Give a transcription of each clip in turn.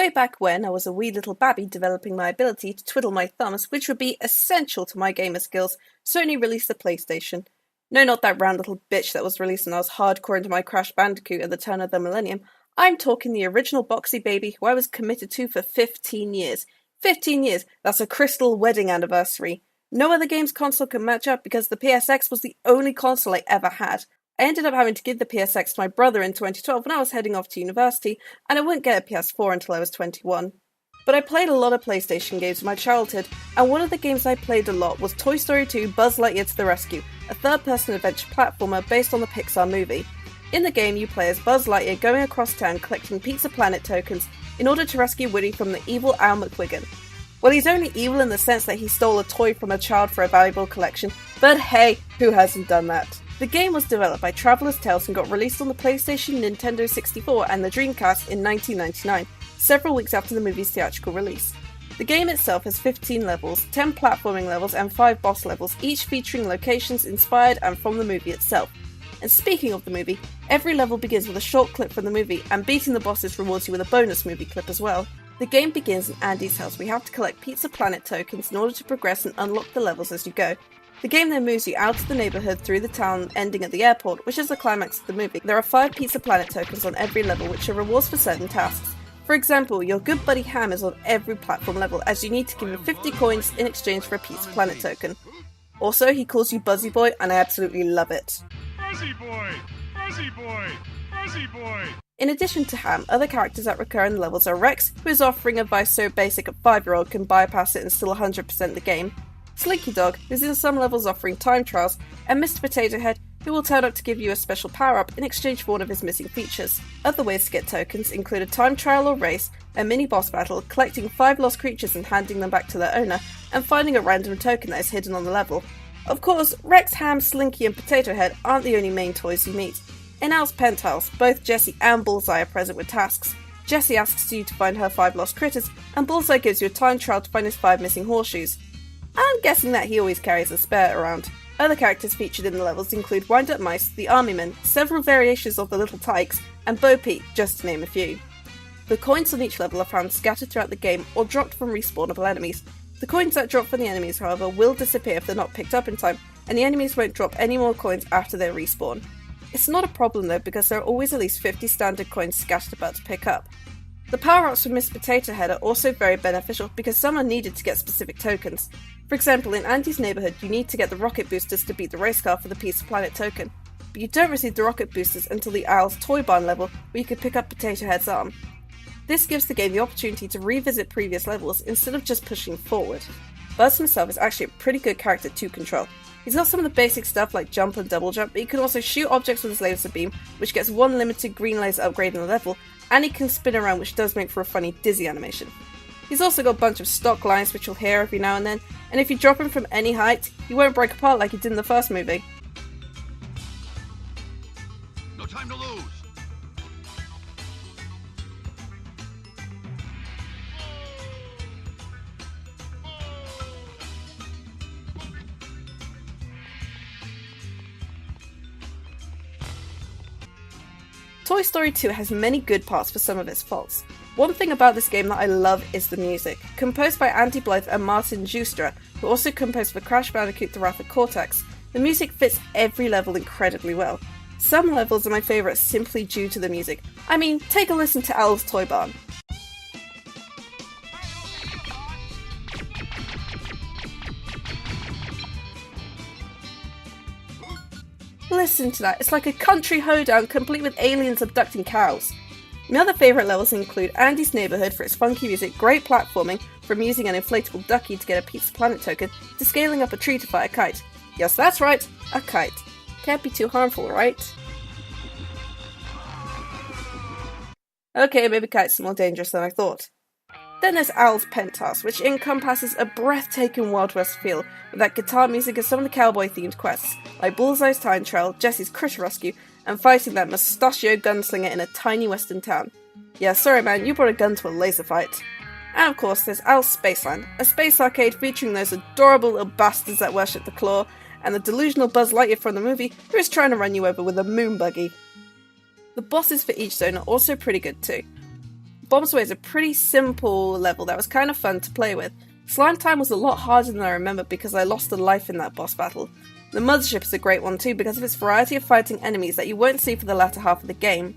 way back when I was a wee little babby developing my ability to twiddle my thumbs, which would be essential to my gamer skills, Sony released the PlayStation. No, not that round little bitch that was released when I was hardcore into my Crash Bandicoot at the turn of the millennium. I'm talking the original boxy baby who I was committed to for 15 years. 15 years, that's a crystal wedding anniversary. No other games console could match up because the PSX was the only console I ever had. I ended up having to give the PSX to my brother in 2012 when I was heading off to university, and I wouldn't get a PS4 until I was 21. But I played a lot of PlayStation games in my childhood, and one of the games I played a lot was Toy Story 2 Buzz Lightyear to the Rescue, a third-person adventure platformer based on the Pixar movie. In the game, you play as Buzz Lightyear going across town collecting Pizza Planet tokens in order to rescue Woody from the evil Al McWiggin. Well, he's only evil in the sense that he stole a toy from a child for a valuable collection, but hey, who hasn't done that? The game was developed by Traveller's Tales and got released on the PlayStation, Nintendo 64 and the Dreamcast in 1999, several weeks after the movie's theatrical release. The game itself has 15 levels, 10 platforming levels and 5 boss levels, each featuring locations inspired and from the movie itself. And speaking of the movie, every level begins with a short clip from the movie, and beating the bosses rewards you with a bonus movie clip as well. The game begins in Andy's house where you have to collect Pizza Planet tokens in order to progress and unlock the levels as you go. The game then moves you out of the neighbourhood through the town, ending at the airport, which is the climax of the movie. There are 5 Pizza Planet tokens on every level, which are rewards for certain tasks. For example, your good buddy Ham is on every platform level, as you need to give him 50 coins in exchange for a Pizza Planet token. Also, he calls you Buzzy Boy, and I absolutely love it. Buzzy Boy! Buzzy Boy! Buzzy Boy! In addition to Ham, other characters that recur in the levels are Rex, who is offering advice so basic a 5-year-old can bypass it and still 100% the game, Slinky Dog, who's in some levels offering time trials, and Mr. Potato Head, who will turn up to give you a special power-up in exchange for one of his missing features. Other ways to get tokens include a time trial or race, a mini-boss battle, collecting 5 lost creatures and handing them back to their owner, and finding a random token that is hidden on the level. Of course, Rex, Ham, Slinky and Potato Head aren't the only main toys you meet. In Al's penthouse, both Jessie and Bullseye are present with tasks. Jessie asks you to find her 5 lost critters, and Bullseye gives you a time trial to find his 5 missing horseshoes. I'm guessing that he always carries a spare around. Other characters featured in the levels include Wind-Up Mice, the Armymen, several variations of the Little Tykes, and Bo Peep, just to name a few. The coins on each level are found scattered throughout the game or dropped from respawnable enemies. The coins that drop from the enemies, however, will disappear if they're not picked up in time, and the enemies won't drop any more coins after their respawn. It's not a problem though, because there are always at least 50 standard coins scattered about to pick up. The power-ups from Miss Potato Head are also very beneficial because some are needed to get specific tokens. For example, in Andy's neighbourhood you need to get the rocket boosters to beat the race car for the Pizza Planet token, but you don't receive the rocket boosters until the Owl's Toy Barn level where you can pick up Potato Head's arm. This gives the game the opportunity to revisit previous levels instead of just pushing forward. Buzz himself is actually a pretty good character to control. He's got some of the basic stuff like jump and double jump, but he can also shoot objects with his laser beam, which gets one limited green laser upgrade in the level, and he can spin around, which does make for a funny dizzy animation. He's also got a bunch of stock lines which you'll hear every now and then, and if you drop him from any height, he won't break apart like he did in the first movie. No time to lose! Toy Story 2 has many good parts for some of its faults. One thing about this game that I love is the music. Composed by Andy Blythe and Martin Justra, who also composed for Crash Bandicoot The Wrath of Cortex, the music fits every level incredibly well. Some levels are my favourites simply due to the music. I mean, take a listen to Al's Toy Barn. Listen to that, it's like a country hoedown complete with aliens abducting cows. My other favourite levels include Andy's neighbourhood for its funky music, great platforming, from using an inflatable ducky to get a Pizza Planet token, to scaling up a tree to fly a kite. Yes, that's right, a kite. Can't be too harmful, right? Okay, maybe kites are more dangerous than I thought. Then there's Al's Penthouse, which encompasses a breathtaking Wild West feel with that guitar music and some of the cowboy-themed quests, like Bullseye's Time Trial, Jessie's Critter Rescue, and fighting that mustachio gunslinger in a tiny western town. Yeah, sorry man, you brought a gun to a laser fight. And of course there's Al's Spaceland, a space arcade featuring those adorable little bastards that worship the claw, and the delusional Buzz Lightyear from the movie who is trying to run you over with a moon buggy. The bosses for each zone are also pretty good too. Bombs Away is a pretty simple level that was kind of fun to play with. Slime Time was a lot harder than I remember because I lost a life in that boss battle. The Mothership is a great one too because of its variety of fighting enemies that you won't see for the latter half of the game.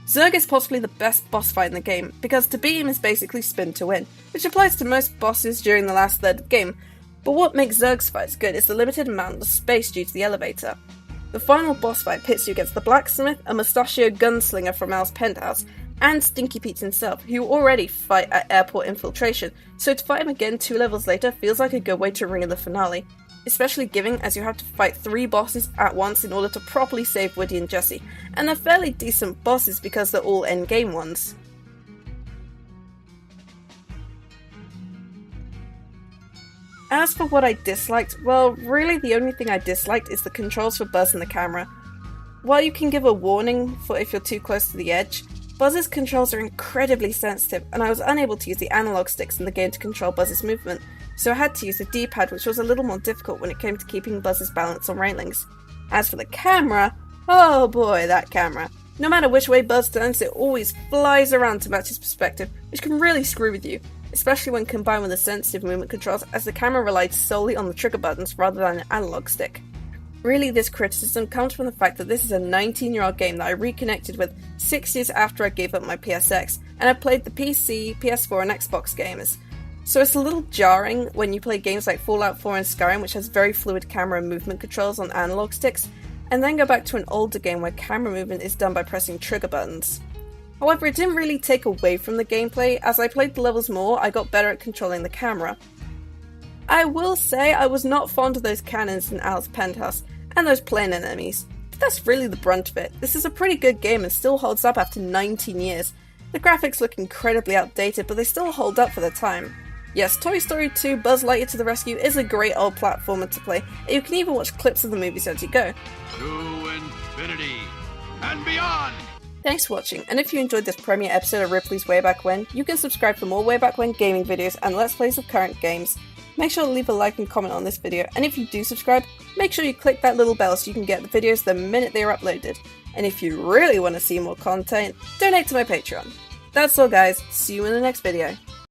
Zurg is possibly the best boss fight in the game, because to beat him is basically spin to win, which applies to most bosses during the last third of the game, but what makes Zurg's fights good is the limited amount of space due to the elevator. The final boss fight pits you against the blacksmith, a mustachioed gunslinger from Al's penthouse, and Stinky Pete himself, who already fight at airport infiltration, so to fight him again 2 levels later feels like a good way to ring in the finale, especially given as you have to fight 3 bosses at once in order to properly save Woody and Jesse, and they're fairly decent bosses because they're all endgame ones. As for what I disliked, well, really the only thing I disliked is the controls for Buzz and the camera. While you can give a warning for if you're too close to the edge, Buzz's controls are incredibly sensitive, and I was unable to use the analog sticks in the game to control Buzz's movement, so I had to use the D-pad, which was a little more difficult when it came to keeping Buzz's balance on railings. As for the camera, oh boy, that camera. No matter which way Buzz turns, it always flies around to match his perspective, which can really screw with you, especially when combined with the sensitive movement controls, as the camera relied solely on the trigger buttons rather than an analog stick. Really, this criticism comes from the fact that this is a 19-year-old game that I reconnected with 6 years after I gave up my PSX, and I played the PC, PS4 and Xbox games. So it's a little jarring when you play games like Fallout 4 and Skyrim, which has very fluid camera and movement controls on analog sticks, and then go back to an older game where camera movement is done by pressing trigger buttons. However, it didn't really take away from the gameplay. As I played the levels more, I got better at controlling the camera. I will say I was not fond of those cannons in Al's penthouse, and those plane enemies, but that's really the brunt of it. This is a pretty good game and still holds up after 19 years. The graphics look incredibly outdated, but they still hold up for their time. Yes, Toy Story 2 Buzz Lightyear to the Rescue is a great old platformer to play, and you can even watch clips of the movies as you go. To infinity and beyond! Thanks for watching, and if you enjoyed this premiere episode of Ripley's Way Back When, you can subscribe for more Way Back When gaming videos and Let's Plays of current games. Make sure to leave a like and comment on this video, and if you do subscribe, make sure you click that little bell so you can get the videos the minute they are uploaded. And if you really want to see more content, donate to my Patreon. That's all guys, see you in the next video.